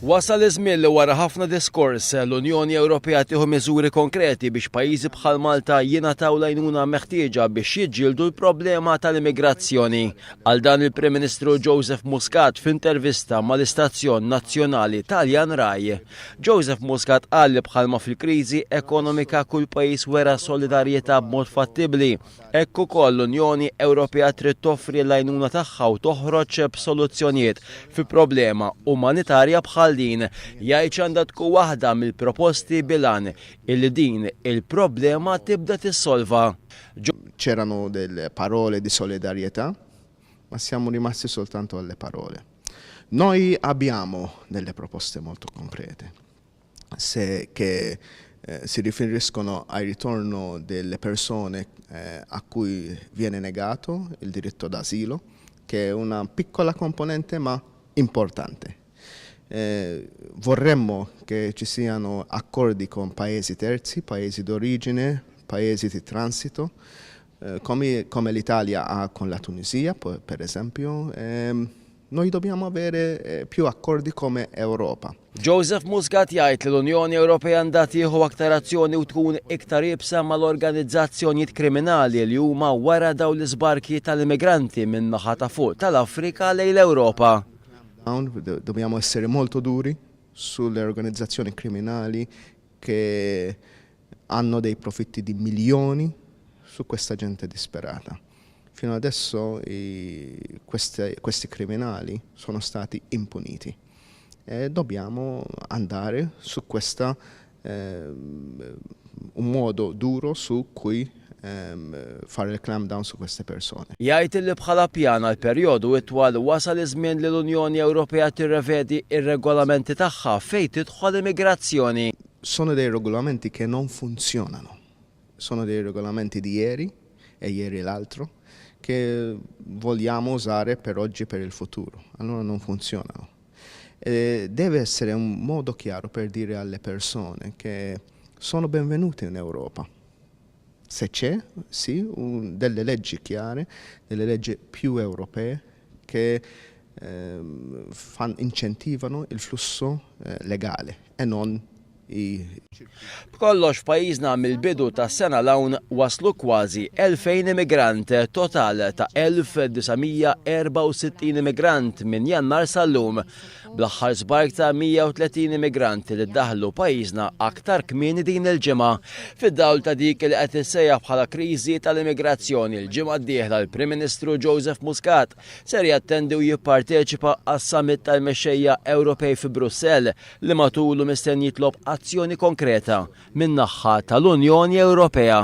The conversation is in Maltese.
Wasal iż-żmien li wara ħafna diskors l-Unjoni Ewropea tieħu miżuri konkreti biex pajjiżi bħal Malta jingħataw l-għajnuna meħtieġa biex jiġġieldu l-problema tal-immigrazzjoni. Għal dan il-Prim Ministru Joseph Muscat f'intervista mal-Istazzjon Nazzjonali Taljan Rai. Joseph Muscat qal li bħalma fil-kriżi ekonomika kull pajjiż wera solidarjetà b'mod fattibbli. Hekk ukoll l-Unjoni Ewropea trid toffri l-għajnuna tagħha u toħroġ b'soluzzjonijiet fi problema umanitarja bħal din jgħid għandha tkun waħda mill-proposti bilan illi din il-problema tibda tissolva. C'erano delle parole di solidarietà, ma siamo rimasti soltanto alle parole. Noi abbiamo delle proposte molto concrete che si riferiscono al ritorno delle persone a cui viene negato il diritto d'asilo, che è una piccola componente ma importante. Vorremmo che ci siano accordi con paesi terzi, paesi d'origine, paesi di transito, come l'Italia ha con la Tunisia, per esempio. Noi dobbiamo avere più accordi come Europa. Joseph Muscat jgħid li l-Unjoni Ewropea għandha tieħu aktar azzjoni u tkun iktar ibsa mal-organizzazzjonijiet kriminali li huma wara dawn l-iżbarki tal-immigranti min naħa ta' fuq tal-Afrika lejn l-Ewropa. Dobbiamo essere molto duri sulle organizzazioni criminali che hanno dei profitti di milioni su questa gente disperata. Fino adesso questi criminali sono stati impuniti e dobbiamo andare su questa un modo duro su cui fare il clamp down su queste persone. Jgħid li bħala pjana l-perjodu itwal wasal iż-żmien li l-Unjoni Ewropea tirrevedi ir-regolamenti tagħha fejn tidħol immigrazzjoni. Sono dei regolamenti che non funzionano. Sono dei regolamenti di ieri e ieri l'altro che vogliamo usare per oggi e per il futuro. Allora non funzionano. Deve essere un modo chiaro per dire alle persone che sono benvenute in Europa. Se c'è, sì, delle leggi chiare, delle leggi più europee che incentivano il flusso legale e non B'kollox f'pajjiżna mill-bidu tas-sena l-hawn waslu kważi 2000 immigrant, total ta' 1964 immigrant minn Jannar sal-lum, bl-aħħar żbark ta' 130 immigranti li ddaħlu pajjiżna aktar kmieni din il-ġimgħa. Fid-dawl ta' dik li qed issejjaħ bħala kriżi tal-immigrazzjoni l-ġimgħa d-dieħla l-Prim Ministru Joseph Muscat ser jattendi u jipparteċipa għas-summit tal-mexxejja Ewropej fi Brussell li matulu mistenni jitlob azzjoni konkreta min-naħa tal-Unjoni Ewropea.